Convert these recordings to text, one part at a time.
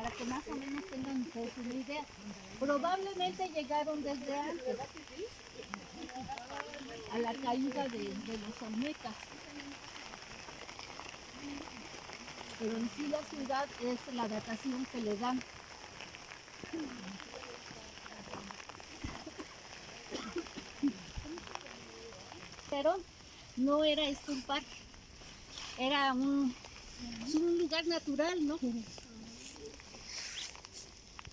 para que más o menos tengan ustedes una idea. Probablemente llegaron desde antes a la caída de los olmecas. Pero en sí la ciudad es la datación que le dan. Pero no era esto un parque, era un lugar natural, ¿no?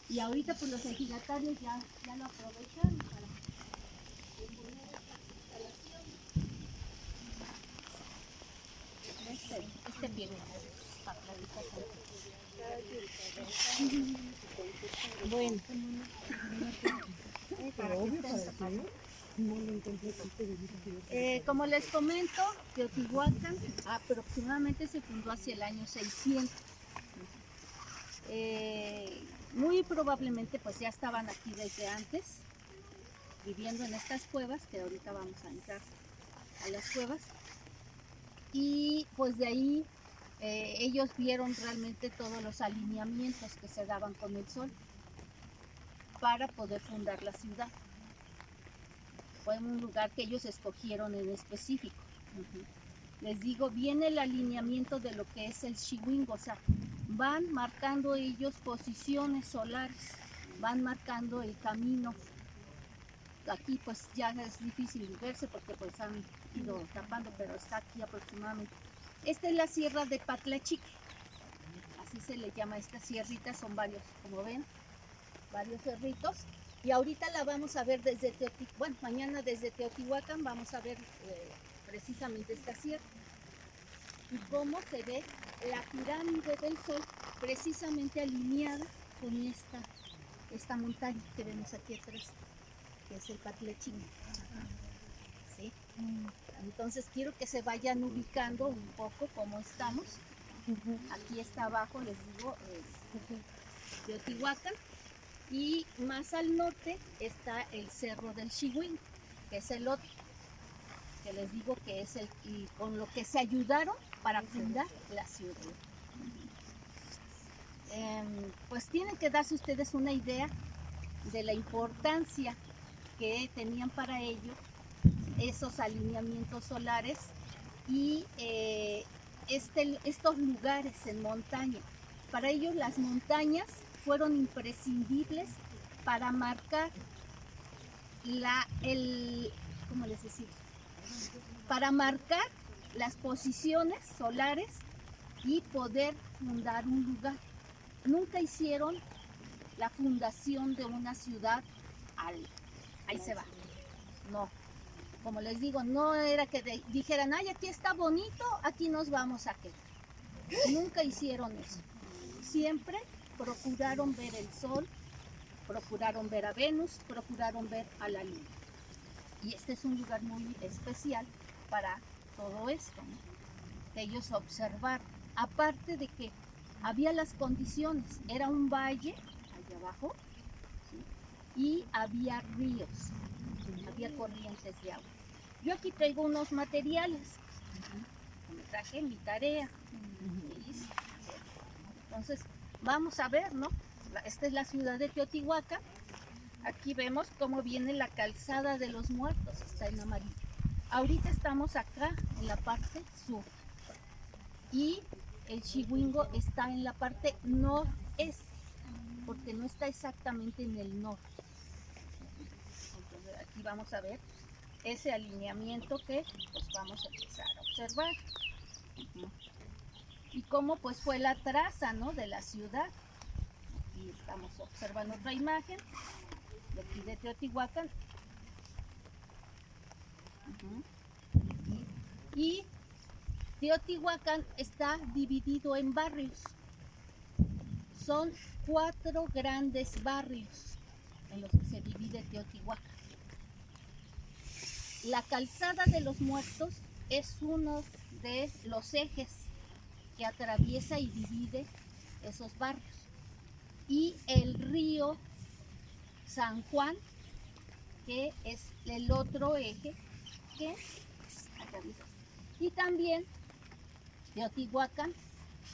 Y ahorita pues los ejidatarios ya lo aprovechan para poner esta instalación. Este pie para bueno, como les comento, Teotihuacán aproximadamente se fundó hacia el año 600. Muy probablemente pues ya estaban aquí desde antes, viviendo en estas cuevas, que ahorita vamos a entrar a las cuevas. Y pues de ahí ellos vieron realmente todos los alineamientos que se daban con el sol para poder fundar la ciudad. Fue un lugar que ellos escogieron en específico. Les digo, viene el alineamiento de lo que es el Xiwingo, o sea, van marcando ellos posiciones solares, van marcando el camino. Aquí pues ya es difícil verse porque pues han ido tapando, pero está aquí aproximadamente. Esta es la sierra de Patlachique, así se le llama esta sierrita, son varios, como ven, varios cerritos. Y ahorita la vamos a ver desde Teotihuacán, bueno, mañana desde Teotihuacán vamos a ver precisamente esta sierra. Y cómo se ve la pirámide del Sol precisamente alineada con esta montaña que vemos aquí atrás, que es el Patlechín. ¿Sí? Entonces quiero que se vayan ubicando un poco cómo estamos. Aquí está abajo, les digo, es Teotihuacán. Y más al norte está el Cerro del Xiwín, que es el otro, que les digo que es el y con lo que se ayudaron para fundar la ciudad. Pues tienen que darse ustedes una idea de la importancia que tenían para ello esos alineamientos solares y estos lugares en montaña. Para ellos las montañas fueron imprescindibles para marcar ¿cómo les decía? Para marcar las posiciones solares y poder fundar un lugar. Nunca hicieron la fundación de una ciudad ahí se va. No, como les digo, no era que dijeran, ay, aquí está bonito, aquí nos vamos a quedar. Nunca hicieron eso. Siempre procuraron ver el sol, procuraron ver a Venus, procuraron ver a la luna. Y este es un lugar muy especial para todo esto, ¿no? Que ellos observaron. Aparte de que había las condiciones, era un valle allá abajo, ¿sí? Y había ríos, había corrientes de agua. Yo aquí traigo unos materiales, me traje mi tarea. Entonces, vamos a ver, ¿no? Esta es la ciudad de Teotihuacán. Aquí vemos cómo viene la calzada de los muertos, está en amarillo. Ahorita estamos acá en la parte sur y el Xiwingo está en la parte noreste, porque no está exactamente en el norte. Entonces aquí vamos a ver ese alineamiento que pues vamos a empezar a observar. Y cómo pues fue la traza, ¿no?, de la ciudad. Aquí estamos observando otra imagen de aquí de Teotihuacán. Y Teotihuacán está dividido en barrios. Son 4 grandes barrios en los que se divide Teotihuacán. La calzada de los muertos es uno de los ejes que atraviesa y divide esos barrios. Y el río San Juan, que es el otro eje que atraviesa. Y también Teotihuacán,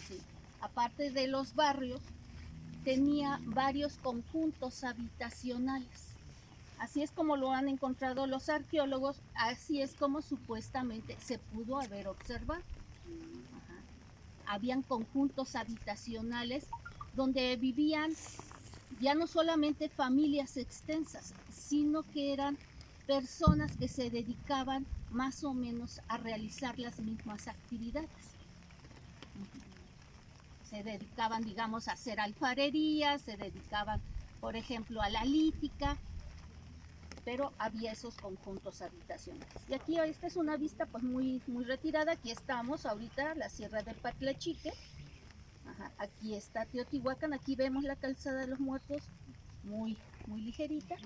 sí, aparte de los barrios, tenía varios conjuntos habitacionales. Así es como lo han encontrado los arqueólogos, así es como supuestamente se pudo haber observado. Habían conjuntos habitacionales donde vivían ya no solamente familias extensas, sino que eran personas que se dedicaban más o menos a realizar las mismas actividades. Se dedicaban, digamos, a hacer alfarería, se dedicaban, por ejemplo, a la lítica, pero había esos conjuntos habitacionales. Y aquí esta es una vista pues muy retirada. Aquí estamos ahorita, la Sierra del Patlachique. Aquí está Teotihuacán, aquí vemos la Calzada de los Muertos, muy ligerita.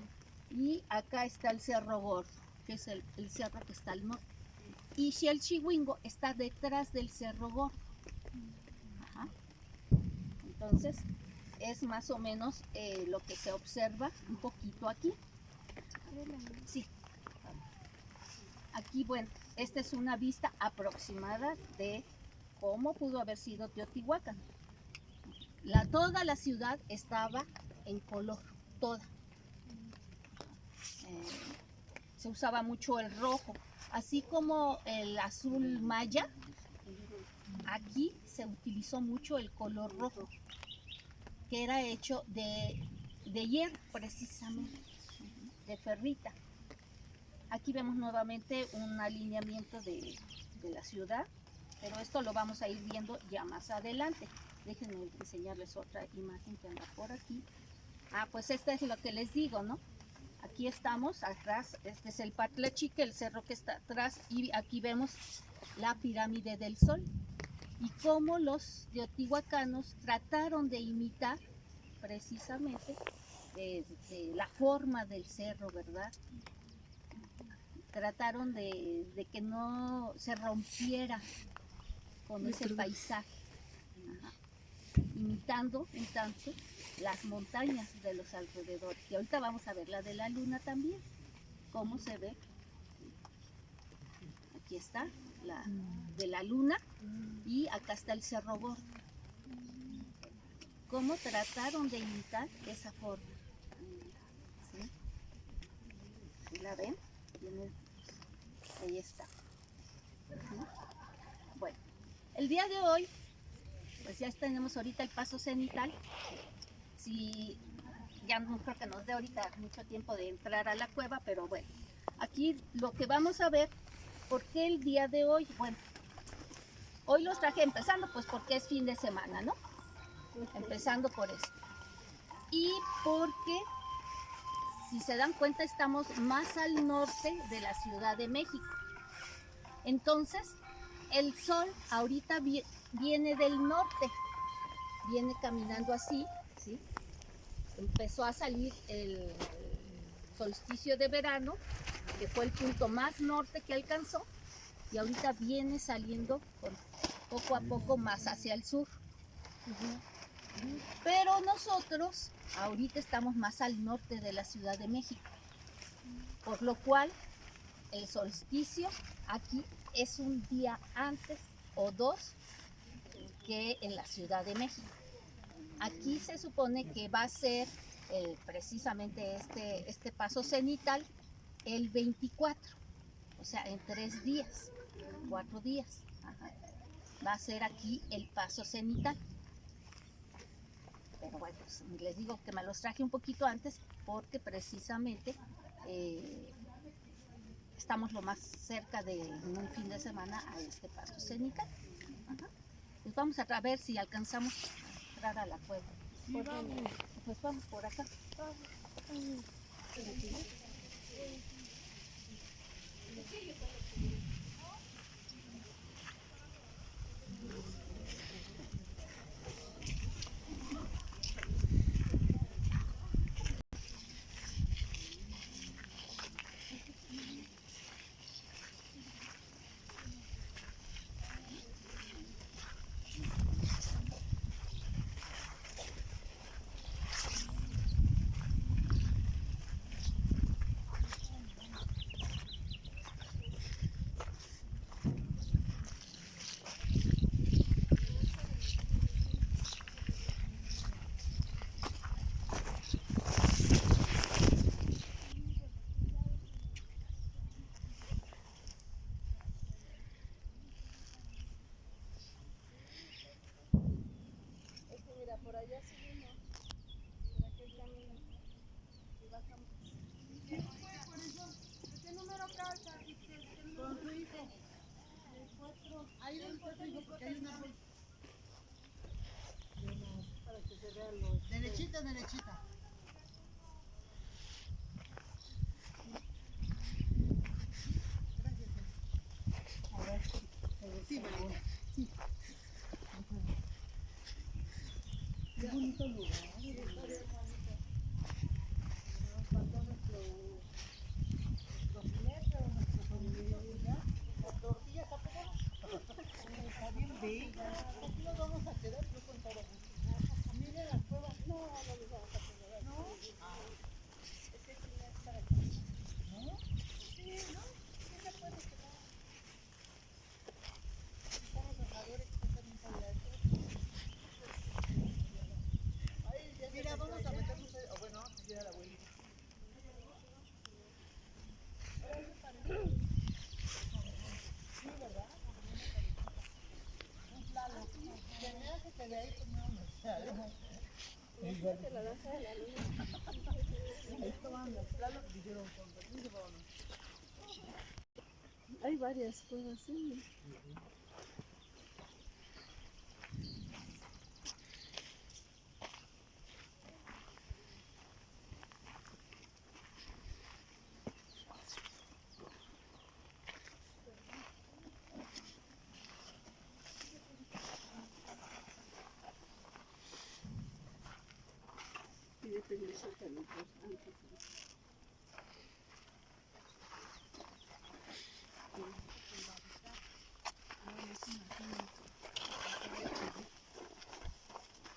Y acá está el Cerro Gordo, que es el cerro que está al norte. Y Xialchihuingo está detrás del Cerro Gordo. Entonces, es más o menos lo que se observa un poquito aquí. Sí. Aquí, bueno, esta es una vista aproximada de cómo pudo haber sido Teotihuacán. Toda la ciudad estaba en color, toda. Se usaba mucho el rojo, así como el azul maya. Aquí se utilizó mucho el color rojo, que era hecho de hierro, precisamente, de ferrita. Aquí vemos nuevamente un alineamiento de la ciudad, pero esto lo vamos a ir viendo ya más adelante. Déjenme enseñarles otra imagen que anda por aquí. Pues esta es lo que les digo, ¿no? Aquí estamos atrás, este es el Patlachique, el cerro que está atrás, y aquí vemos la pirámide del Sol. Y cómo los teotihuacanos trataron de imitar precisamente la forma del cerro, ¿verdad? Trataron de que no se rompiera con ese paisaje, imitando un tanto las montañas de los alrededores. Y ahorita vamos a ver la de la luna también, cómo se ve. Aquí está la de la luna y acá está el Cerro Gordo. Cómo trataron de imitar esa forma. ¿Sí? ¿Sí la ven? Ahí está. Bueno, el día de hoy, pues ya tenemos ahorita el paso cenital. Si ya no creo que nos dé ahorita mucho tiempo de entrar a la cueva, pero bueno, aquí lo que vamos a ver, ¿por qué el día de hoy? Bueno, hoy los traje empezando pues porque es fin de semana, ¿no? Empezando por eso. Y porque, si se dan cuenta, estamos más al norte de la Ciudad de México. Entonces, el sol ahorita viene del norte, viene caminando así, ¿sí? Empezó a salir el solsticio de verano, que fue el punto más norte que alcanzó, y ahorita viene saliendo poco a poco más hacia el sur. Pero nosotros ahorita estamos más al norte de la Ciudad de México, por lo cual el solsticio aquí es un día antes o dos que en la Ciudad de México. Aquí se supone que va a ser precisamente este paso cenital el 24, o sea, en 3 días, 4 días. Va a ser aquí el paso cenital. Pero bueno, pues les digo que me los traje un poquito antes porque precisamente estamos lo más cerca de un fin de semana a este paso cenital. Pues vamos a ver si alcanzamos a entrar a la cueva. Pues vamos por acá. por allá subimos, por aquel camino, y bajamos. ¿Qué número casa? Con su hijo. Ahí ven cuatro hijos porque hay un árbol. Para que se vean los... Derechita, derechita. A ver. Sí, Valita. Sí. Qué bonito lugar. Faltó nuestro filete o nuestro familia. Las tortillas a pegar. Está bien bella. Aquí nos vamos a quedar yo con todo gusto. Miren las cuevas. No, no les vamos a quedar. ¿No? Ah. Este sí no es para acá. ¿No? Sí, ¿no? Sí se puede quedar. Estamos asadores que están bien callados. Mira, vamos a meternos, bueno, vamos a seguir a la abuelita. Sí, ¿verdad? Un plano. Se me hace que de ahí tomamos. La danza de la luna. Ahí toman los planos y dijeron con permiso, vámonos. Hay varias cosas, sí.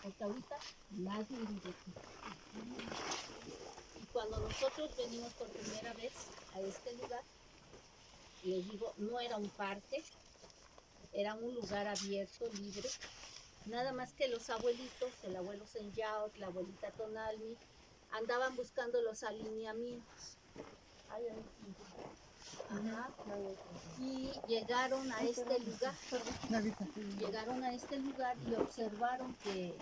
Hasta ahorita nadie vive aquí. Y cuando nosotros venimos por primera vez a este lugar, les digo, no era un parque, era un lugar abierto, libre. Nada más que los abuelitos, el abuelo Senyaut, la abuelita Tonalmi, andaban buscando los alineamientos. Ajá. Y llegaron a este lugar. Llegaron a este lugar y observaron que,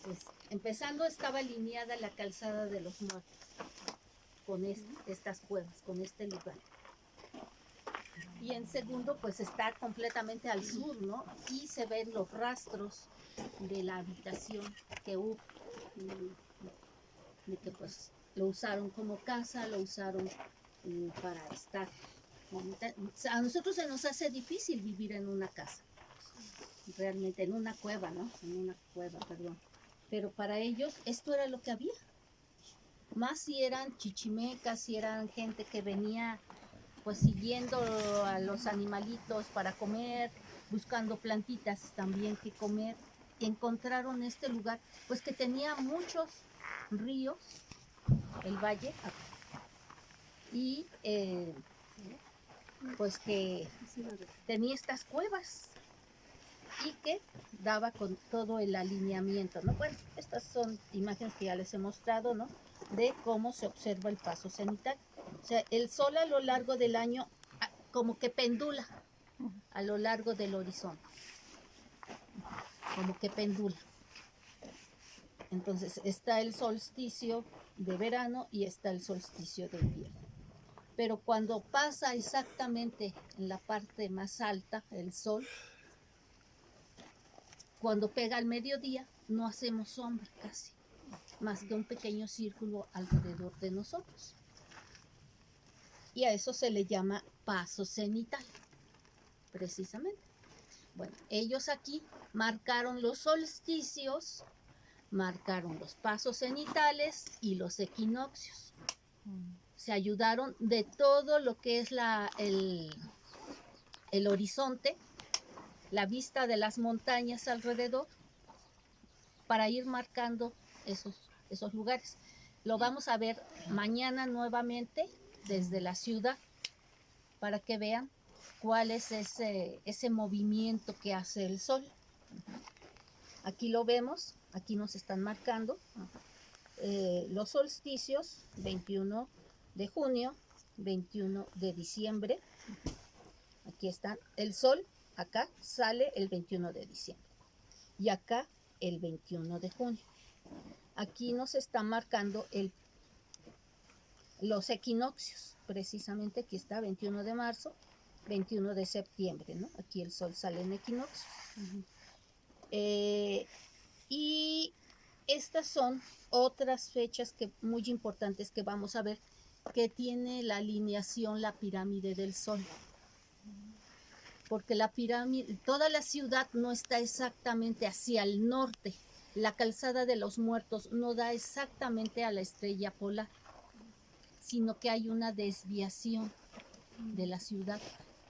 pues, empezando estaba alineada la calzada de los muertos con estas cuevas, con este lugar. Y en segundo, pues está completamente al sur, ¿no? Y se ven los rastros de la habitación que hubo, de que pues lo usaron como casa, lo usaron para estar. A nosotros se nos hace difícil vivir en una casa, realmente en una cueva, ¿no? En una cueva, perdón. Pero para ellos esto era lo que había. Más si eran chichimecas, si eran gente que venía pues siguiendo a los animalitos para comer, buscando plantitas también que comer, encontraron este lugar, pues que tenía muchos ríos, el valle, y pues que tenía estas cuevas y que daba con todo el alineamiento, ¿no? Bueno, estas son imágenes que ya les he mostrado, ¿no? De cómo se observa el paso cenital. O sea, el sol a lo largo del año como que pendula a lo largo del horizonte, como que pendula. Entonces está el solsticio de verano y está el solsticio de invierno. Pero cuando pasa exactamente en la parte más alta el sol, cuando pega al mediodía, no hacemos sombra casi, más que un pequeño círculo alrededor de nosotros. Y a eso se le llama paso cenital, precisamente. Bueno, ellos aquí marcaron los solsticios, marcaron los pasos cenitales y los equinoccios. Se ayudaron de todo lo que es el horizonte, la vista de las montañas alrededor, para ir marcando esos lugares. Lo vamos a ver mañana nuevamente desde la ciudad para que vean cuál es ese movimiento que hace el sol. Aquí lo vemos, aquí nos están marcando los solsticios, 21 de junio, 21 de diciembre. Aquí están, el sol acá sale el 21 de diciembre. Y acá el 21 de junio. Aquí nos está marcando los equinoccios, precisamente aquí está 21 de marzo, 21 de septiembre, ¿no? Aquí el sol sale en equinoccio. Y estas son otras fechas muy importantes que vamos a ver, que tiene la alineación la pirámide del sol. Porque la pirámide, toda la ciudad no está exactamente hacia el norte. La calzada de los muertos no da exactamente a la estrella polar, sino que hay una desviación de la ciudad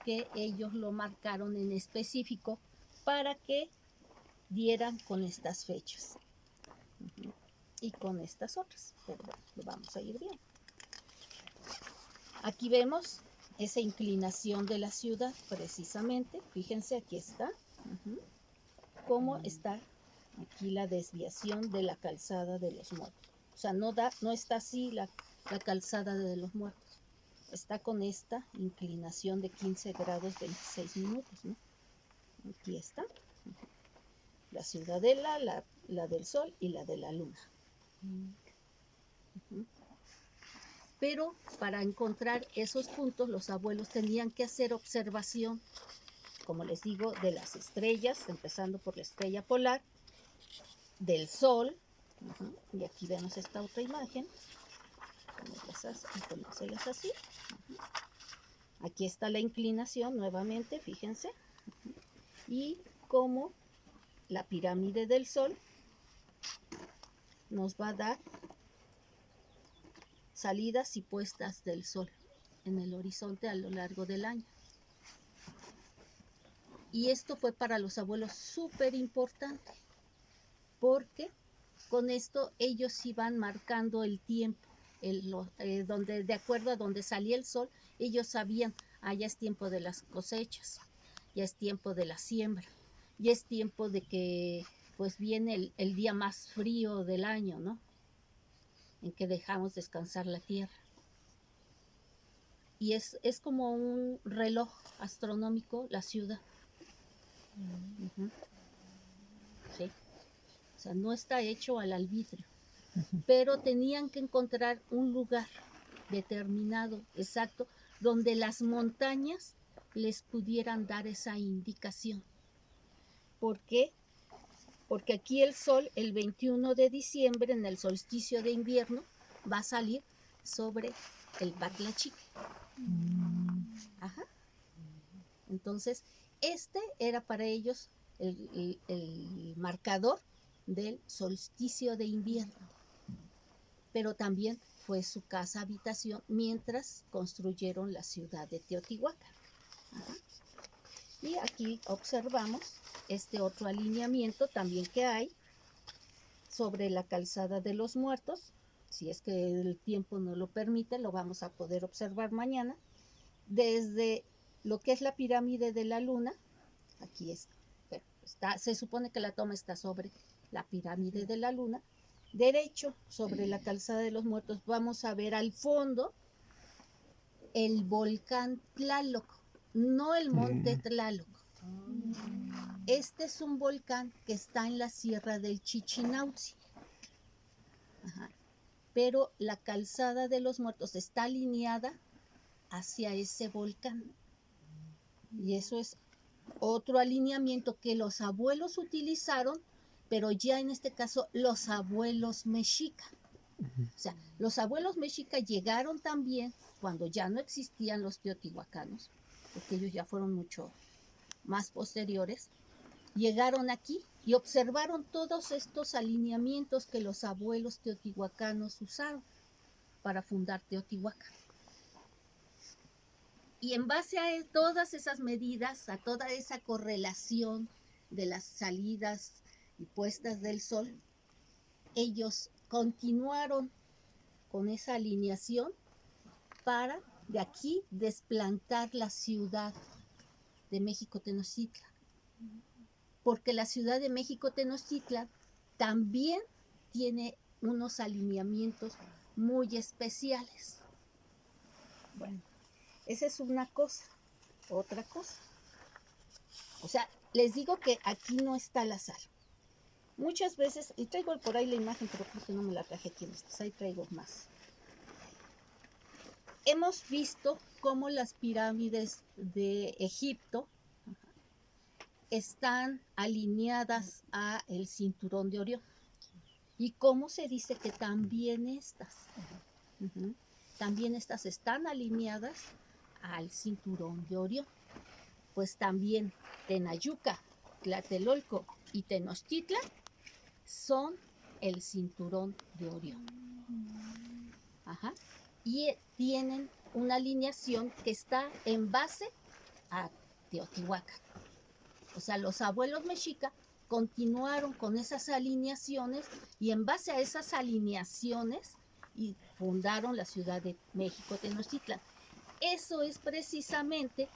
que ellos lo marcaron en específico para que dieran con estas fechas y con estas otras, pero lo vamos a ir bien. Aquí vemos esa inclinación de la ciudad, precisamente, fíjense, aquí está, cómo está aquí la desviación de la calzada de los muertos. O sea, no está así la calzada de los muertos, está con esta inclinación de 15 grados 26 minutos, ¿no? Aquí está, la ciudadela, la del sol y la de la luna. Pero para encontrar esos puntos, los abuelos tenían que hacer observación, como les digo, de las estrellas, empezando por la estrella polar, del sol, y aquí vemos esta otra imagen, ponérselas así. Aquí está la inclinación nuevamente, fíjense, y cómo la pirámide del sol nos va a dar salidas y puestas del sol en el horizonte a lo largo del año. Y esto fue para los abuelos súper importante, porque con esto ellos iban marcando el tiempo, donde, de acuerdo a donde salía el sol, ellos sabían, ya es tiempo de las cosechas, ya es tiempo de la siembra, ya es tiempo de que pues viene el día más frío del año, ¿no? En que dejamos descansar la tierra. Y es como un reloj astronómico la ciudad. Sí. O sea, no está hecho al arbitrio, pero tenían que encontrar un lugar determinado, exacto, donde las montañas les pudieran dar esa indicación. ¿Por qué? Porque aquí el sol, el 21 de diciembre, en el solsticio de invierno, va a salir sobre el Patlachique. Ajá. Entonces, este era para ellos el marcador del solsticio de invierno, pero también fue su casa habitación mientras construyeron la ciudad de Teotihuacán. Ajá. Y aquí observamos este otro alineamiento también que hay sobre la calzada de los muertos. Si es que el tiempo no lo permite, lo vamos a poder observar mañana. Desde lo que es la pirámide de la luna, aquí está, se supone que la toma está sobre la pirámide de la luna, derecho sobre la calzada de los muertos, vamos a ver al fondo el volcán Tlaloc, no el monte Tlaloc. Este es un volcán que está en la sierra del Chichinauhua. Ajá. Pero la calzada de los muertos está alineada hacia ese volcán. Y eso es otro alineamiento que los abuelos utilizaron, pero ya en este caso los abuelos mexica. O sea, los abuelos mexica llegaron también cuando ya no existían los teotihuacanos, porque ellos ya fueron mucho más posteriores, llegaron aquí y observaron todos estos alineamientos que los abuelos teotihuacanos usaron para fundar Teotihuacán. Y en base a todas esas medidas, a toda esa correlación de las salidas y puestas del sol, ellos continuaron con esa alineación para de aquí desplantar la ciudad de México Tenochtitlan. Porque la ciudad de México Tenochtitlan también tiene unos alineamientos muy especiales. Bueno, esa es una cosa. Otra cosa. O sea, les digo que aquí no está al azar. Muchas veces, y traigo por ahí la imagen, pero creo que no me la traje aquí en estos, ahí traigo más. Hemos visto cómo las pirámides de Egipto están alineadas a el cinturón de Orión. Y cómo se dice que también también estas están alineadas al cinturón de Orión. Pues también Tenayuca, Tlatelolco y Tenochtitlan son el cinturón de Orión. Ajá. Y tienen una alineación que está en base a Teotihuacán. O sea, los abuelos mexica continuaron con esas alineaciones y en base a esas alineaciones y fundaron la Ciudad de México, Tenochtitlan. Eso es precisamente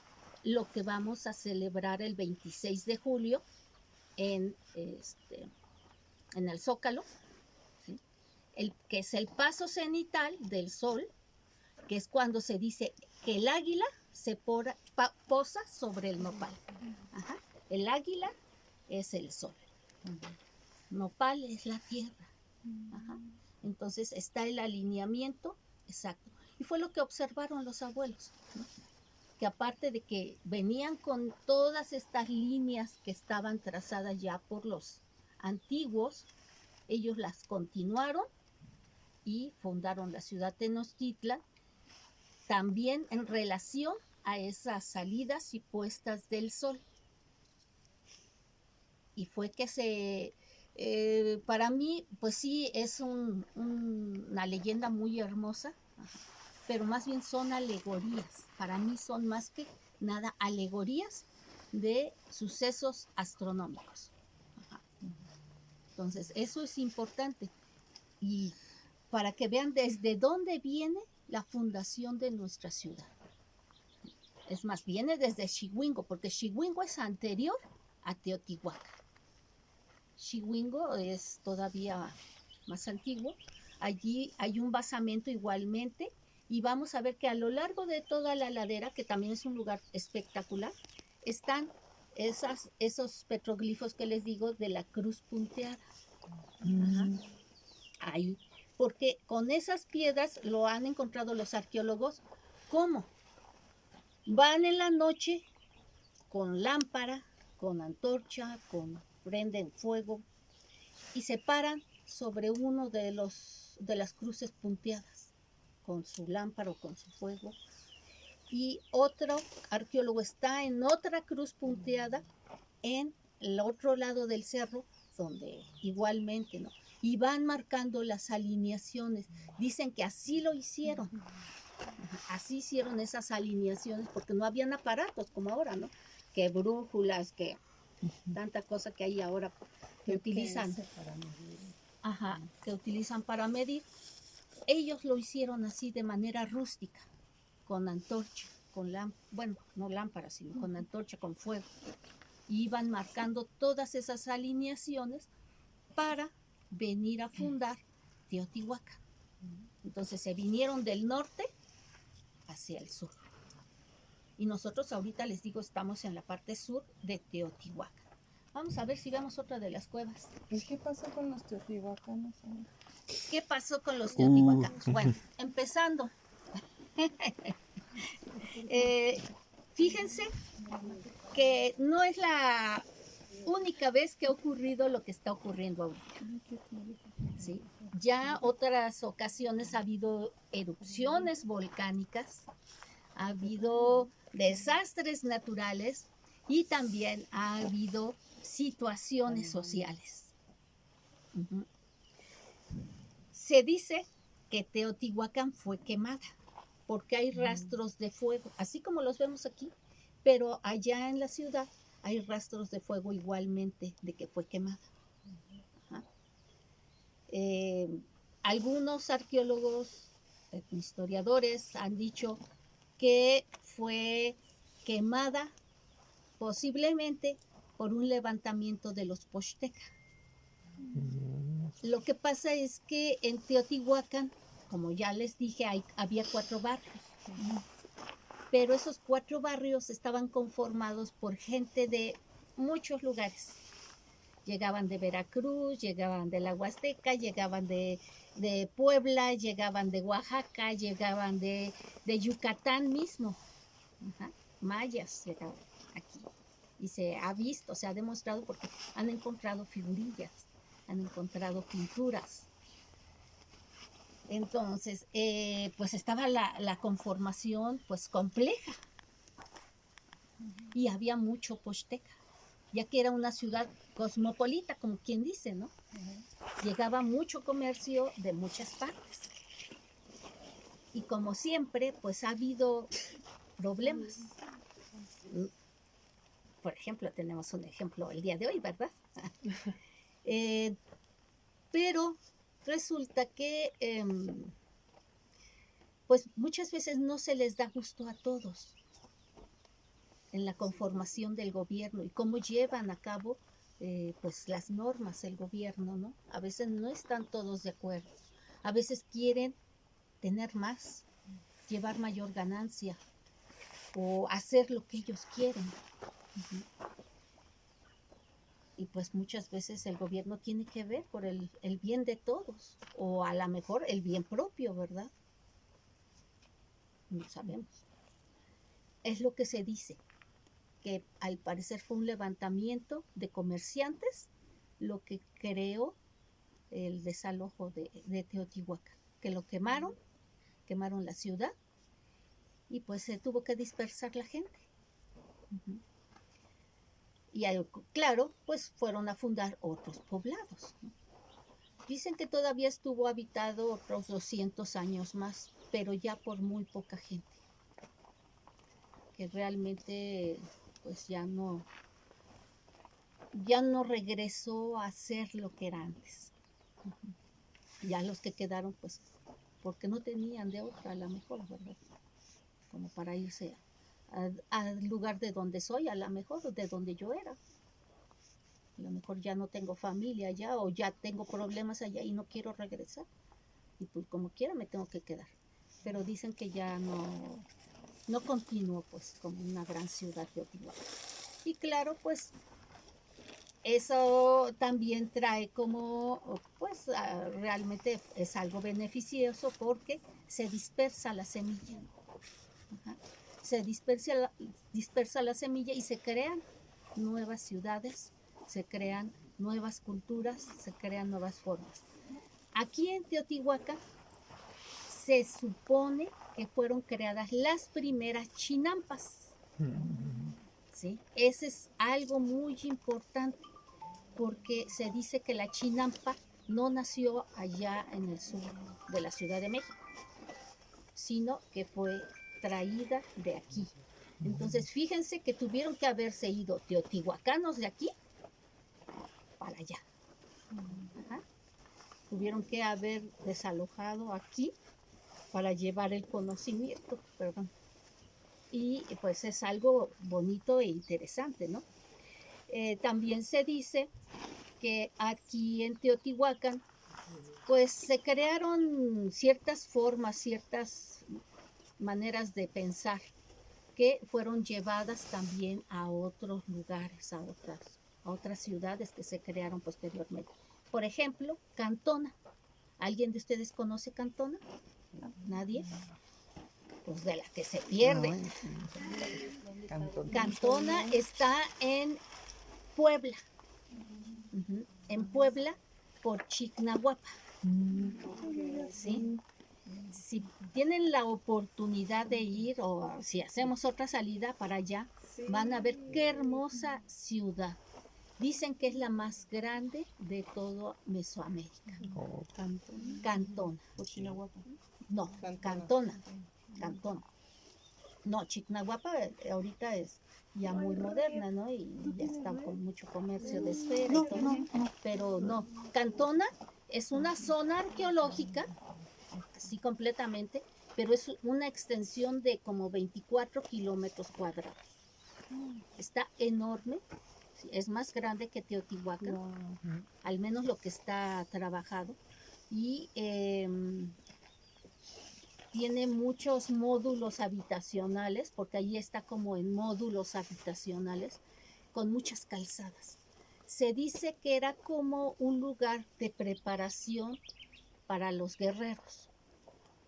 lo que vamos a celebrar el 26 de julio en el Zócalo, ¿sí? Que es el paso cenital del sol, que es cuando se dice que el águila se posa sobre el nopal. Ajá. El águila es el sol. Nopal es la tierra. Ajá. Entonces está el alineamiento exacto. Y fue lo que observaron los abuelos, ¿no? Que aparte de que venían con todas estas líneas que estaban trazadas ya por los antiguos, ellos las continuaron y fundaron la ciudad de Tenochtitlan, también en relación a esas salidas y puestas del sol. Y fue que para mí, pues sí, es una leyenda muy hermosa, pero más bien son alegorías. Para mí son más que nada alegorías de sucesos astronómicos. Ajá. Entonces, eso es importante. Y para que vean desde dónde viene la fundación de nuestra ciudad. Es más, viene desde Xiwingo, porque Xiwingo es anterior a Teotihuacán. Xiwingo es todavía más antiguo. Allí hay un basamento igualmente y vamos a ver que a lo largo de toda la ladera, que también es un lugar espectacular, están esos petroglifos que les digo de la cruz punteada. Ajá. Ahí, porque con esas piedras lo han encontrado los arqueólogos. ¿Cómo? Van en la noche con lámpara, con antorcha, prenden fuego y se paran sobre uno de las cruces punteadas con su lámpara o con su fuego. Y otro arqueólogo está en otra cruz punteada en el otro lado del cerro, donde igualmente, ¿no? Y van marcando las alineaciones. Dicen que así lo hicieron. Así hicieron esas alineaciones porque no habían aparatos como ahora, ¿no? Que brújulas, que tanta cosa que hay ahora que utilizan para medir. Ajá, que utilizan para medir. Ellos lo hicieron así de manera rústica, con antorcha, bueno, no lámpara, sino con antorcha, con fuego. Y iban marcando todas esas alineaciones para venir a fundar Teotihuacán. Entonces se vinieron del norte hacia el sur. Y nosotros ahorita les digo, estamos en la parte sur de Teotihuacán. Vamos a ver si vemos otra de las cuevas. ¿Y qué pasó con los teotihuacanos? ¿Qué pasó con los teotihuacanos? Bueno, empezando. Fíjense que no es la única vez que ha ocurrido lo que está ocurriendo ahorita. ¿Sí? Ya otras ocasiones ha habido erupciones volcánicas, ha habido desastres naturales y también ha habido situaciones sociales. Uh-huh. Se dice que Teotihuacán fue quemada porque hay rastros de fuego, así como los vemos aquí, pero allá en la ciudad hay rastros de fuego igualmente de que fue quemada. Ajá. Algunos arqueólogos, historiadores han dicho que fue quemada posiblemente por un levantamiento de los Poxteca. Lo que pasa es que en Teotihuacán, como ya les dije, había 4 barrios, pero esos 4 barrios estaban conformados por gente de muchos lugares. Llegaban de Veracruz, llegaban de la Huasteca, llegaban de Puebla, llegaban de Oaxaca, llegaban de Yucatán mismo. Ajá. Mayas llegaban aquí. Y se ha visto, se ha demostrado porque han encontrado figurillas, han encontrado pinturas. Entonces, pues estaba la conformación pues compleja y había mucho posteca, ya que era una ciudad cosmopolita, como quien dice, ¿no? Llegaba mucho comercio de muchas partes. Y como siempre, pues ha habido problemas. Por ejemplo, tenemos un ejemplo el día de hoy, ¿verdad? Pero resulta que pues muchas veces no se les da gusto a todos en la conformación del gobierno y cómo llevan a cabo pues las normas del gobierno, ¿no? A veces no están todos de acuerdo, a veces quieren tener más, llevar mayor ganancia o hacer lo que ellos quieren. Y pues muchas veces el gobierno tiene que ver por el bien de todos o a lo mejor el bien propio, ¿verdad? No sabemos. Es lo que se dice, que al parecer fue un levantamiento de comerciantes lo que creó el desalojo de Teotihuacán, que lo quemaron la ciudad y pues se tuvo que dispersar la gente. Y claro, pues fueron a fundar otros poblados. Dicen que todavía estuvo habitado otros 200 años más, pero ya por muy poca gente, que realmente pues ya no regresó a ser lo que era antes. Ya los que quedaron, pues, porque no tenían de otra, a lo mejor, ¿verdad? Como para irse al lugar de donde soy, a lo mejor, de donde yo era. A lo mejor ya no tengo familia allá o ya tengo problemas allá y no quiero regresar. Y pues como quiera me tengo que quedar. Pero dicen que ya no continuó pues como una gran ciudad de Teotihuacán. Y claro, pues eso también trae como, pues realmente es algo beneficioso porque se dispersa la semilla. Ajá. Se dispersa la semilla y se crean nuevas ciudades, se crean nuevas culturas, se crean nuevas formas. Aquí en Teotihuacán se supone que fueron creadas las primeras chinampas. ¿Sí? Ese es algo muy importante porque se dice que la chinampa no nació allá en el sur de la Ciudad de México, sino que fue traída de aquí. Entonces, fíjense que tuvieron que haberse ido teotihuacanos de aquí para allá. Ajá. Tuvieron que haber desalojado aquí para llevar el conocimiento, perdón. Y pues es algo bonito e interesante, ¿no? También se dice que aquí en Teotihuacán, pues se crearon ciertas formas, ciertas maneras de pensar que fueron llevadas también a otros lugares, a otras ciudades que se crearon posteriormente. Por ejemplo, Cantona. ¿Alguien de ustedes conoce Cantona? ¿Nadie? Pues de la que se pierde. Cantona está en Puebla. En Puebla por Chignahuapa. ¿Sí? Si tienen la oportunidad de ir o si hacemos otra salida para allá, van a ver qué hermosa ciudad. Dicen que es la más grande de todo Mesoamérica. Cantona. No, Cantona. No, Chignahuapa ahorita es ya muy moderna, ¿no? Y ya está con mucho comercio de esfera y todo. Pero no, Cantona es una zona arqueológica, así completamente, pero es una extensión de como 24 kilómetros cuadrados. Está enorme, es más grande que Teotihuacán, al menos lo que está trabajado. Y tiene muchos módulos habitacionales, porque ahí está como en módulos habitacionales, con muchas calzadas. se dice que era como un lugar de preparación para los guerreros,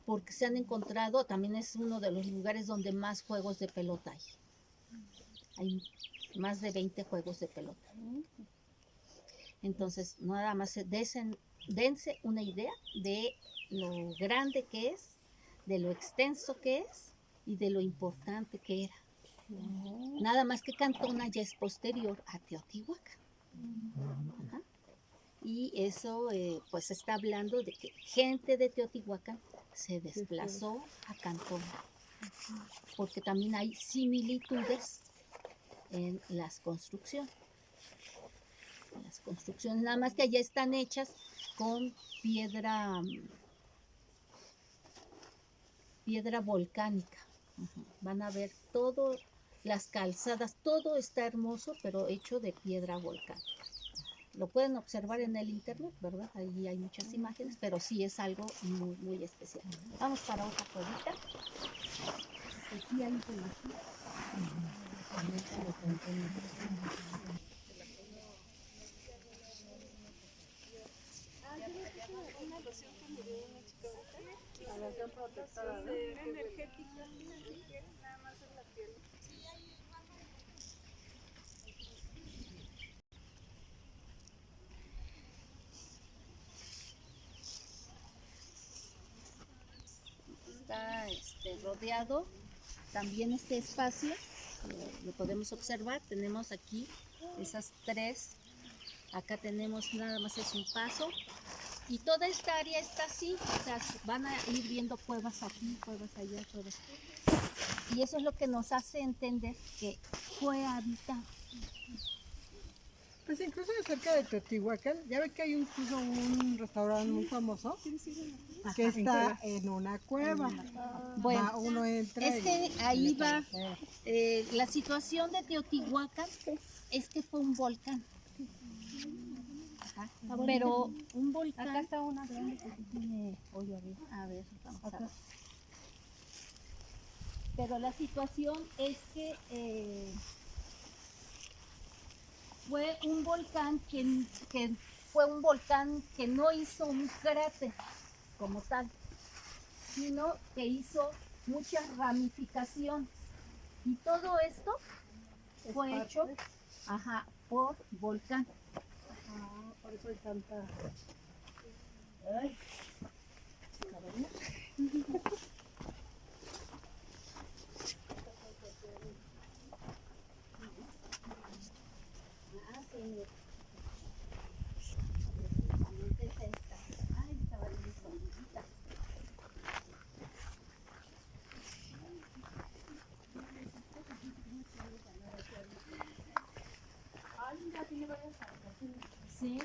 porque se han encontrado, también es uno de los lugares donde más juegos de pelota hay. Hay más de 20 juegos de pelota. Entonces, nada más dense una idea de lo grande que es, de lo extenso que es y de lo importante que era. Nada más que Cantona ya es posterior a Teotihuacán. Ajá. Y eso pues está hablando de que gente de Teotihuacán se desplazó a Cantona, porque también hay similitudes en las construcciones. Las construcciones, nada más que allá están hechas con piedra volcánica. Van a ver todo, las calzadas, todo está hermoso, pero hecho de piedra volcánica. Lo pueden observar en el internet, ¿verdad? Ahí hay muchas imágenes, pero sí es algo muy, muy especial. Vamos para otra cuevita. Aquí hay información. Está rodeado también este espacio, lo podemos observar. Tenemos aquí esas tres, acá tenemos nada más es un paso, y toda esta área está así, o sea, van a ir viendo cuevas aquí, cuevas allá, cuevas. Y eso es lo que nos hace entender que fue habitado. Pues incluso cerca de Teotihuacán, ya ve que hay incluso un restaurante muy famoso que está en una cueva. Bueno, Uno entra es que ahí va, la situación de Teotihuacán es que fue un volcán. Ajá. Pero un volcán. Acá está una grande que tiene hoyo arriba. A ver, vamos a ver. Pero la situación es que fue un volcán que no hizo un cráter como tal, sino que hizo muchas ramificaciones. Y todo esto fue hecho por volcán. Por eso hay tanta... Ay. Sí.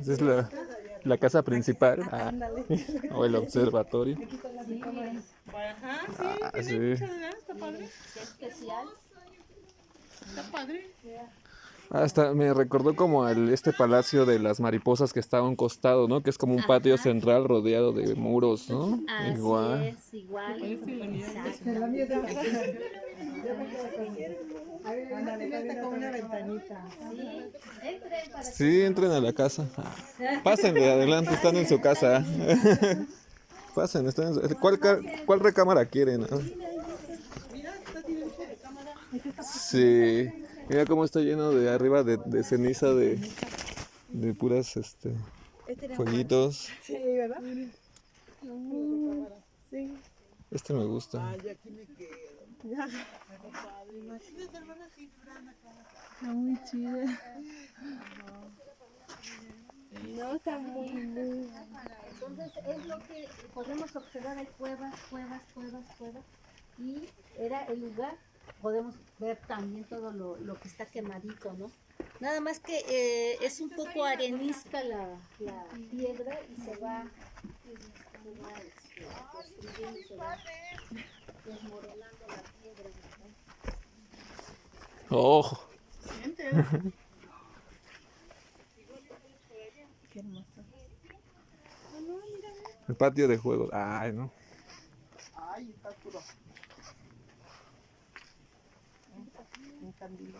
Esa es la casa principal, o el observatorio. Ajá, Ah, sí, sí. muchas gracias, está padre. Qué especial. Está padre. Hasta me recordó como este palacio de las mariposas que está a un costado, ¿no? Que es como un patio Ajá. central rodeado de muros, ¿no? Así Igual. es, igual. La mía es de la casa. Ándale, está como una ventanita. Entren para Sí, entren a la casa. Pásenle, adelante, están en su casa. Pasen, están en su... ¿Cuál recámara quieren? Sí. Mira cómo está lleno de arriba de ceniza de puras fueguitos. Sí, ¿verdad? Sí. Este me gusta. Ay, aquí me quedo. Ya. Imagínate, hermana, así, Está muy chida. No, está muy. Entonces es lo que podemos observar, hay cuevas, y era el lugar, podemos ver también todo lo que está quemadito, ¿no? Nada más que es un poco arenisca la piedra y se va construyendo, se va desmoronando la piedra, ¿no? ¡Oh! Qué hermoso. El patio de juegos. Ay, no. Ay, está oscuro. Un candilo.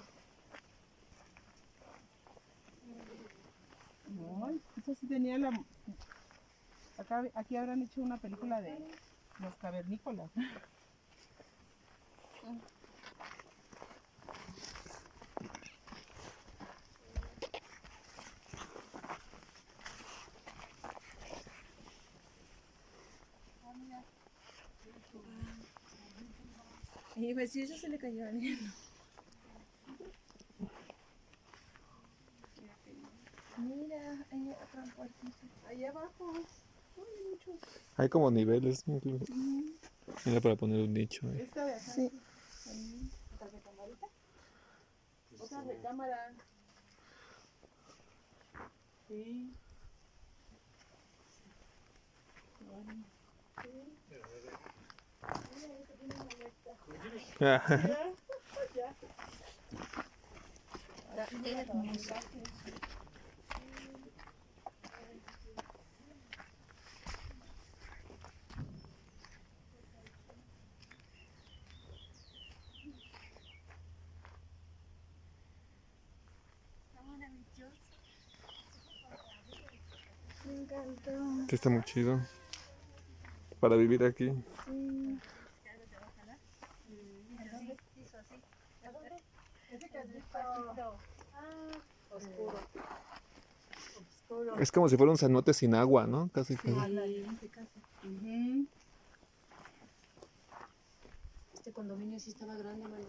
Eso sí tenía la... aquí habrán hecho una película de los cavernícolas. Y pues sí, eso se le cayó a alguien. Mira, hay otra puertita. Ahí abajo. Hay como niveles incluso. Mira, para poner un nicho. Esta de acá. Sí. ¿Otra recamarita? Otra recámara. Sí. Era hermoso. Me encantó. Sí, está muy chido. Para vivir aquí. Oscuro. Es como si fuera un cenote sin agua, ¿no? Casi. Ujú. Este condominio sí estaba grande, mano. Sí,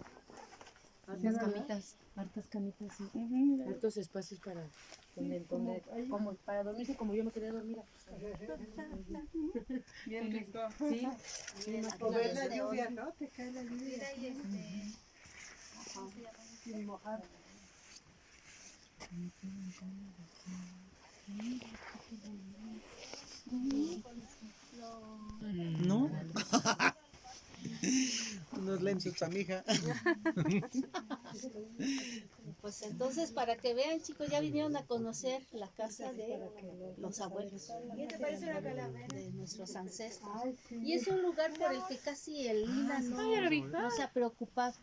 Hartas ¿verdad? camitas, hartas camitas, sí. Mira. Hartos espacios para como para dormirse como yo me quería dormir. Bien rico. Sí, O ver la lluvia, ¿no? Te cae la lluvia. Sin mojar. ¿no? Unos lentes para mi hija. Pues entonces, para que vean, chicos, ya vinieron a conocer la casa de los abuelos, de nuestros ancestros. Y es un lugar por el que casi el Lina no se ha preocupado.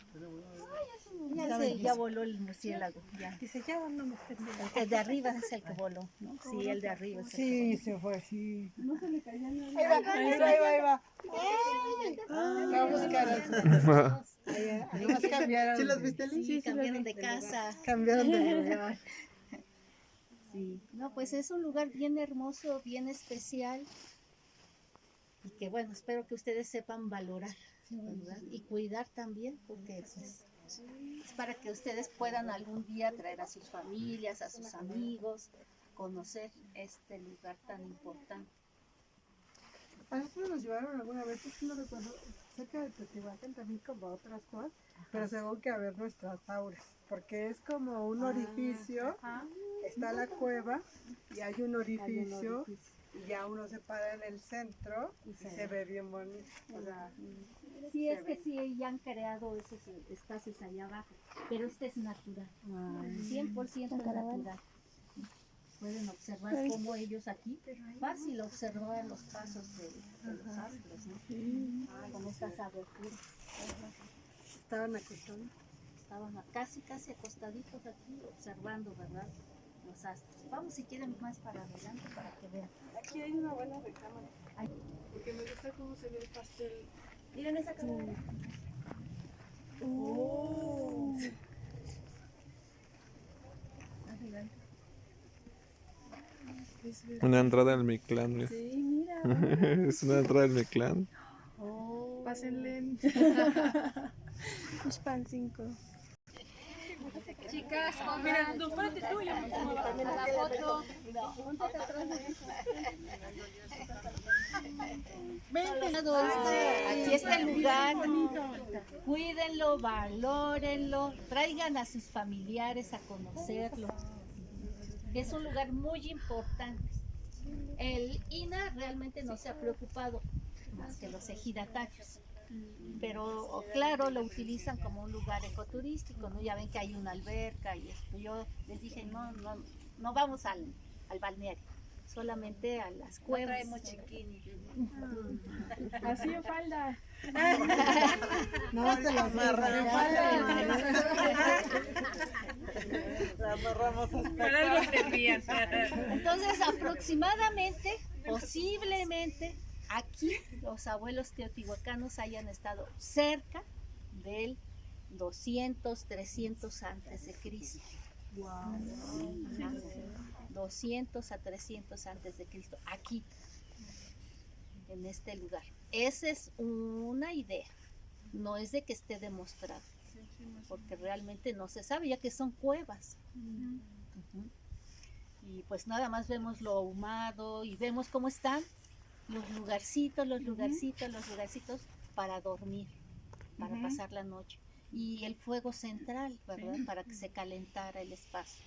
Ya voló el murciélago. Ya. Dice, ya no me El de arriba es el que voló, ¿no? Sí, el de arriba es el que Sí, se fue, sí. No se le caía nada. Ahí va. Va a buscar a su... Nomás cambiaron. ¿Sí los viste, Liz? Sí, cambiaron de casa. Cambiaron de lugar. Sí, no, pues es un lugar bien hermoso, bien especial y que bueno, espero que ustedes sepan valorar, ¿verdad? Y cuidar también, porque pues, es para que ustedes puedan algún día traer a sus familias, a sus amigos, conocer este lugar tan importante. A nosotros nos llevaron alguna vez, es que no recuerdo, cerca de Teotihuacán también como a otras cosas, pero según que a ver nuestras auras, porque es como un orificio, está la cueva y hay un orificio y ya uno se para en el centro y se ve bien bonito. O sea, Sí, es que sí, ya han creado esos espacios allá abajo, pero este es natural, 100% natural. Pueden observar cómo ellos aquí, fácil observar los pasos de los astros, ¿no? Con estas aberturas. estaban acostados. Estaban casi acostaditos aquí observando, ¿verdad? Los astros. Vamos si quieren más para adelante para que vean. Aquí hay una buena recámara. Porque me gusta cómo se ve el pastel. Miren esa cámara. Una entrada al Mictlán. Mira. Sí, mira. Es una entrada al Mictlán. Pásenle. Pan 5. Chicas, Mira, no, párate tú, ya me tomo la foto. Aquí está el lugar. Cuídenlo, valórenlo, traigan a sus familiares a conocerlo. Es un lugar muy importante. El INA realmente no se ha preocupado más que los ejidatarios. Pero claro, lo utilizan como un lugar ecoturístico, ¿no? Ya ven que hay una alberca y esto. Yo les dije, no vamos al balneario, solamente a las cuevas. Así o falda. No, te las La amarramos hasta Para algo servían. Entonces, aproximadamente, posiblemente, aquí los abuelos teotihuacanos hayan estado cerca del 200, 300 antes de Cristo. 200 a 300 antes de Cristo, aquí, en este lugar. Esa es una idea, no es de que esté demostrado, porque realmente no se sabe, ya que son cuevas. Ujú. Y pues nada más vemos lo ahumado y vemos cómo están los lugarcitos para dormir, para pasar la noche. Y el fuego central, ¿verdad? Para que se calentara el espacio.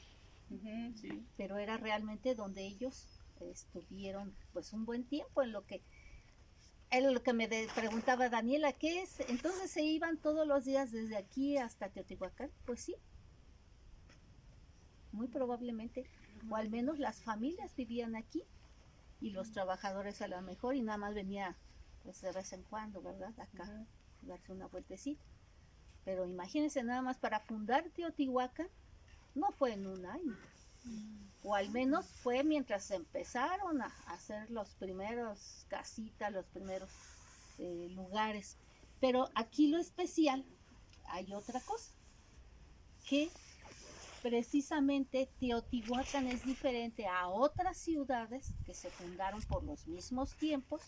Sí. Pero era realmente donde ellos estuvieron pues un buen tiempo, en lo que era lo que preguntaba Daniela, ¿qué es? Entonces se iban todos los días desde aquí hasta Teotihuacán. Pues sí, muy probablemente, o al menos las familias vivían aquí y los trabajadores a lo mejor, y nada más venía pues de vez en cuando, ¿verdad? Acá, darse una vueltecita. Pero imagínense, nada más para fundar Teotihuacán no fue en un año, o al menos fue mientras empezaron a hacer los primeros casitas, los primeros lugares. Pero aquí lo especial, hay otra cosa, que precisamente Teotihuacán es diferente a otras ciudades que se fundaron por los mismos tiempos,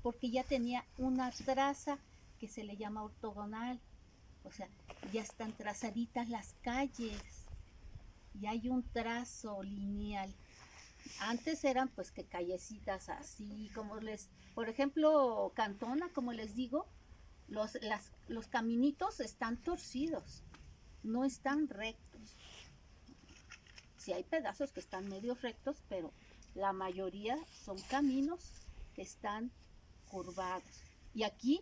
porque ya tenía una traza que se le llama ortogonal, o sea, ya están trazaditas las calles, y hay un trazo lineal. Antes eran pues que callecitas así, por ejemplo, Cantona, como les digo, los caminitos están torcidos, no están rectos. Sí hay pedazos que están medio rectos, pero la mayoría son caminos que están curvados. Y aquí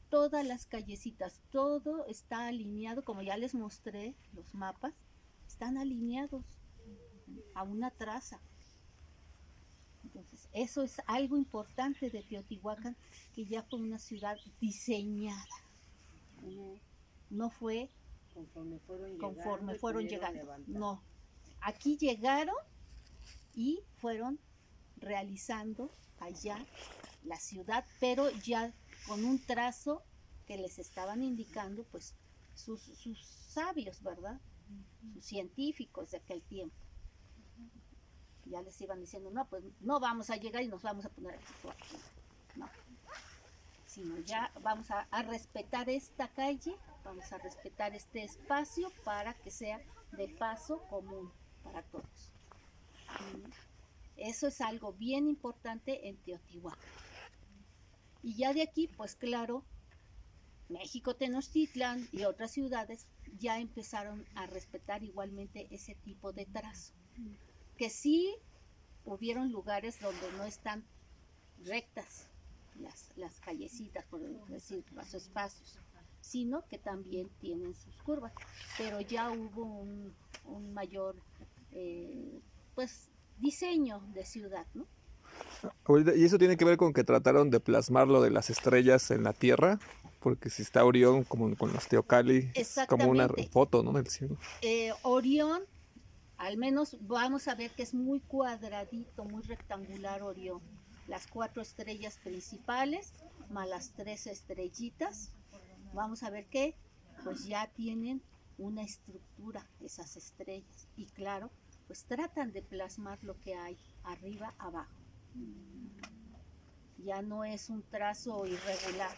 todas las callecitas, todo está alineado, como ya les mostré los mapas, están alineados a una traza. Entonces, eso es algo importante de Teotihuacán, que ya fue una ciudad diseñada. No fue conforme fueron llegando. No, aquí llegaron y fueron realizando allá la ciudad, pero ya con un trazo que les estaban indicando pues sus sabios, ¿verdad? Sus científicos de aquel tiempo. Ya les iban diciendo, no, pues no vamos a llegar y nos vamos a poner aquí. No, sino ya vamos a respetar esta calle, vamos a respetar este espacio para que sea de paso común para todos. Eso es algo bien importante en Teotihuacán. Y ya de aquí, pues claro, México, Tenochtitlan y otras ciudades ya empezaron a respetar igualmente ese tipo de trazo. Que sí hubieron lugares donde no están rectas las callecitas, por decir, los espacios, sino que también tienen sus curvas. Pero ya hubo un mayor pues diseño de ciudad, ¿no? Abuelita, ¿y eso tiene que ver con que trataron de plasmar lo de las estrellas en la Tierra? Porque si está Orión como con los Teocalli, es como una foto, ¿no? Del cielo. Orión, al menos vamos a ver que es muy cuadradito, muy rectangular Orión. Las 4 estrellas principales, más las 3 estrellitas, vamos a ver que pues ya tienen una estructura esas estrellas. Y claro, pues tratan de plasmar lo que hay arriba, abajo. Ya no es un trazo irregular,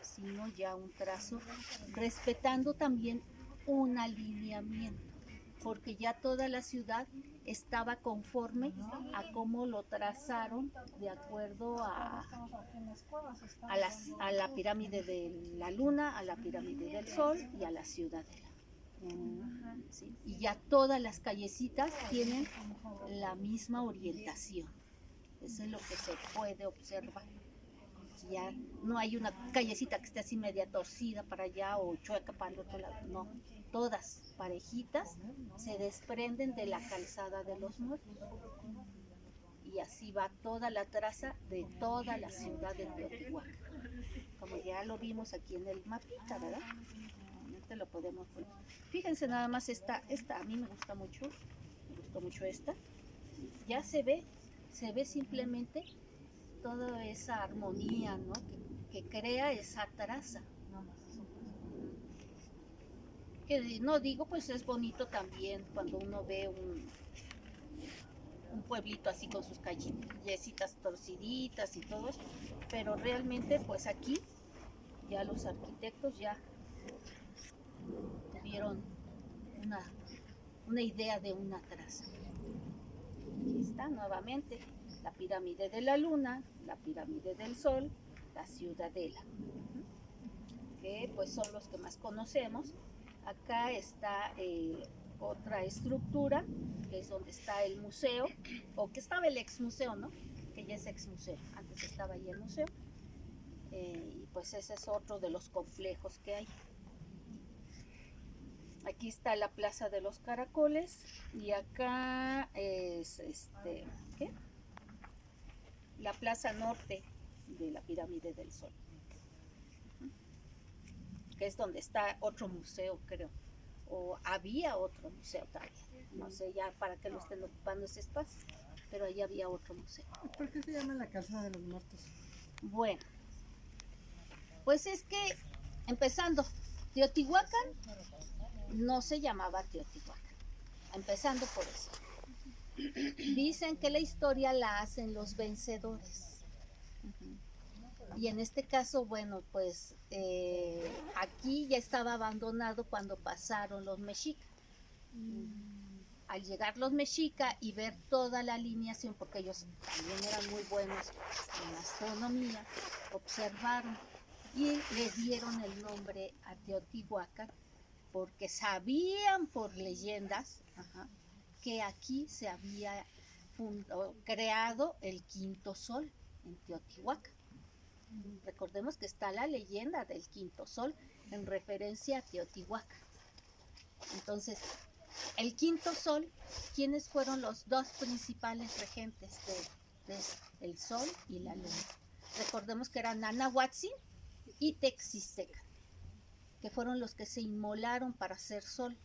sino ya un trazo respetando también un alineamiento, porque ya toda la ciudad estaba conforme a cómo lo trazaron de acuerdo a la pirámide de la luna, a la pirámide del sol y a la ciudadela. ¿Sí? Y ya todas las callecitas tienen la misma orientación. Eso es lo que se puede observar. Ya no hay una callecita que esté así media torcida para allá o chueca para el otro lado. No, todas parejitas se desprenden de la calzada de los muertos. y así va toda la traza de toda la ciudad de Teotihuacán. Como ya lo vimos aquí en el mapita, ¿verdad? Realmente lo podemos ver. Fíjense nada más esta a mí me gustó mucho esta. Ya se ve simplemente toda esa armonía, ¿no? que crea esa traza. Que no digo, pues es bonito también cuando uno ve un pueblito así con sus callecitas torciditas y todo eso, pero realmente pues aquí ya los arquitectos ya tuvieron una idea de una traza. Aquí está nuevamente la pirámide de la luna, la pirámide del sol, la ciudadela, que pues son los que más conocemos. Acá está otra estructura, que es donde está el museo, o que estaba el ex museo, ¿no? Que ya es ex museo, antes estaba ahí el museo. Y pues ese es otro de los complejos que hay. Aquí está la Plaza de los Caracoles y acá es ¿qué? La Plaza Norte de la Pirámide del Sol, que es donde está otro museo, creo, o había otro museo también, no sé ya para qué lo estén ocupando ese espacio, pero ahí había otro museo. ¿Por qué se llama la Casa de los Muertos? Bueno, pues es que, empezando, Teotihuacán no se llamaba Teotihuacán, empezando por eso. Dicen que la historia la hacen los vencedores. Y en este caso, bueno, pues aquí ya estaba abandonado cuando pasaron los mexicas. Al llegar los mexicas y ver toda la alineación, porque ellos también eran muy buenos en astronomía, observaron y le dieron el nombre a Teotihuacán, porque sabían por leyendas que aquí se había creado el quinto sol en Teotihuacán. Recordemos que está la leyenda del quinto sol en referencia a Teotihuacán. Entonces, el quinto sol, ¿quiénes fueron los dos principales regentes de el sol y la luna? Recordemos que eran Nanahuatzin y Texistecan, que fueron los que se inmolaron para hacer sol,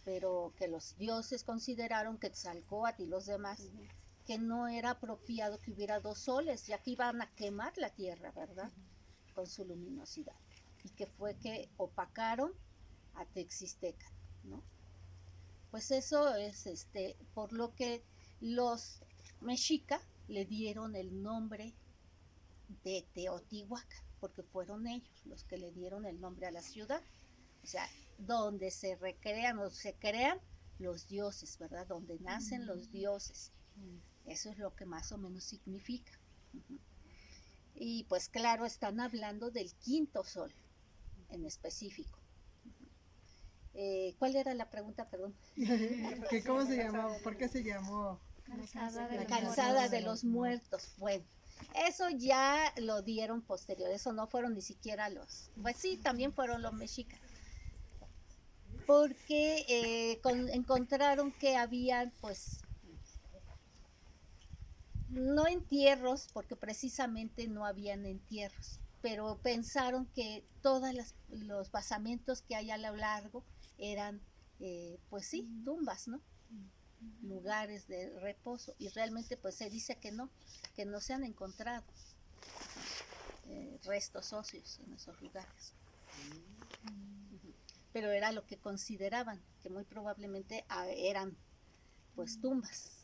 pero que los dioses consideraron, Quetzalcóatl y los demás, que no era apropiado que hubiera dos soles, ya que iban a quemar la tierra, ¿verdad? Con su luminosidad. Y que fue que opacaron a Texistecan, ¿no? Pues eso es por lo que los mexicas le dieron el nombre de Teotihuacán, porque fueron ellos los que le dieron el nombre a la ciudad. O sea, donde se recrean o se crean los dioses, ¿verdad? Donde nacen los dioses. Eso es lo que más o menos significa. Y pues claro, están hablando del quinto sol en específico. ¿Cuál era la pregunta, perdón? ¿Cómo se llamó? ¿Por qué se llamó? La calzada de los muertos. Bueno, eso ya lo dieron posterior, eso no fueron ni siquiera pues sí, también fueron los mexicas. Porque encontraron que habían, pues, no entierros, porque precisamente no habían entierros, pero pensaron que todos los basamentos que hay a lo largo eran, pues sí, tumbas, ¿no? Lugares de reposo, y realmente pues se dice que no se han encontrado restos óseos en esos lugares. Pero era lo que consideraban, que muy probablemente eran pues tumbas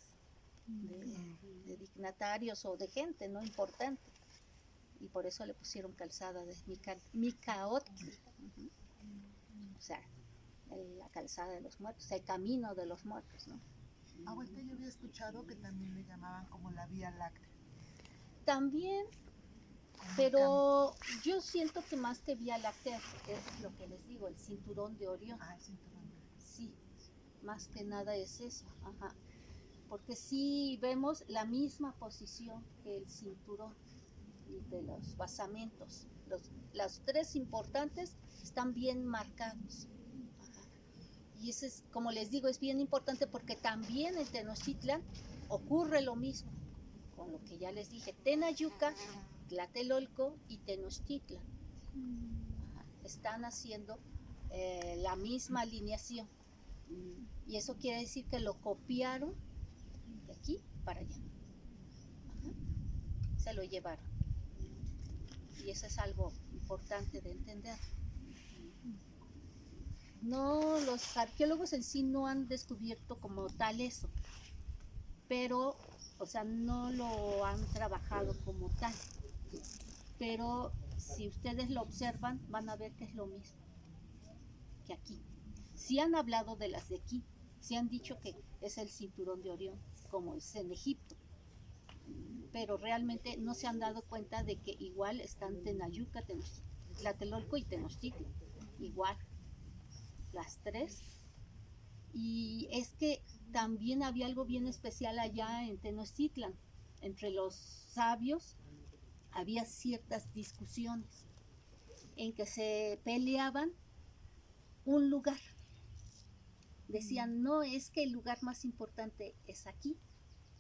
de dignatarios o de gente no importante, y por eso le pusieron calzada de Micaotli, o sea, la calzada de los muertos, el camino de los muertos, ¿no? Abuelita, yo había escuchado que también le llamaban como la Vía Láctea. También, pero yo siento que más que Vía Láctea es lo que les digo, el cinturón de Orión. Ah, el cinturón de Orión. Sí, más que nada es eso, porque sí vemos la misma posición que el cinturón de los basamentos. Los tres importantes están bien marcados. Y eso es, como les digo, es bien importante porque también en Tenochtitlan ocurre lo mismo con lo que ya les dije, Tenayuca, Tlatelolco y Tenochtitlan. Están haciendo la misma alineación. Y eso quiere decir que lo copiaron de aquí para allá. Se lo llevaron. Y eso es algo importante de entender. No, los arqueólogos en sí no han descubierto como tal eso, pero, o sea, no lo han trabajado como tal. Pero si ustedes lo observan, van a ver que es lo mismo que aquí. Sí han hablado de las de aquí, sí han dicho que es el cinturón de Orión, como es en Egipto, pero realmente no se han dado cuenta de que igual están Tenayuca, Tlatelolco y Tenochtitlan, igual, las tres. Y es que también había algo bien especial allá en Tenochtitlan, entre los sabios había ciertas discusiones en que se peleaban un lugar. Decían, no, es que el lugar más importante es aquí.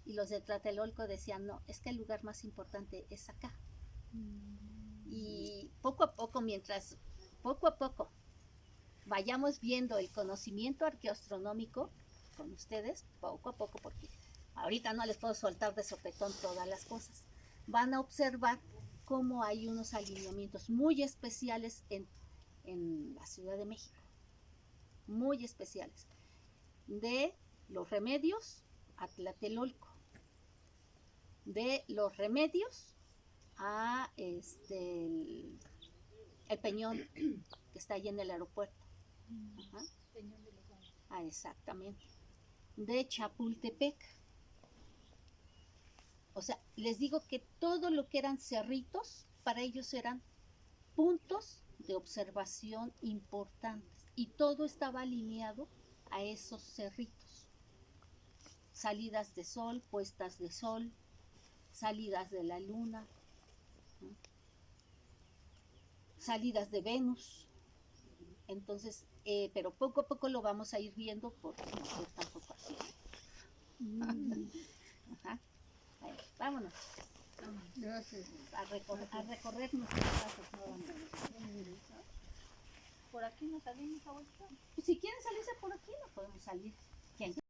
Y los de Tlatelolco decían, no, es que el lugar más importante es acá. Y poco a poco, poco a poco vayamos viendo el conocimiento arqueoastronómico con ustedes, poco a poco, porque ahorita no les puedo soltar de sopetón todas las cosas. Van a observar cómo hay unos alineamientos muy especiales en la Ciudad de México, muy especiales, de los Remedios a Tlatelolco, de los Remedios a el Peñón que está ahí en el aeropuerto. Ajá. Exactamente. De Chapultepec. O sea, les digo que todo lo que eran cerritos, para ellos eran puntos de observación importantes. Y todo estaba alineado a esos cerritos. Salidas de sol, puestas de sol, salidas de la luna, ¿no? Salidas de Venus. Entonces, pero poco a poco lo vamos a ir viendo porque no es tampoco así. Ajá. Bueno, vámonos. Gracias. A recorrer nuestras casas nuevamente. ¿Por aquí no salimos, abuelita? Pues si quieren salirse por aquí, no podemos salir. ¿Quién?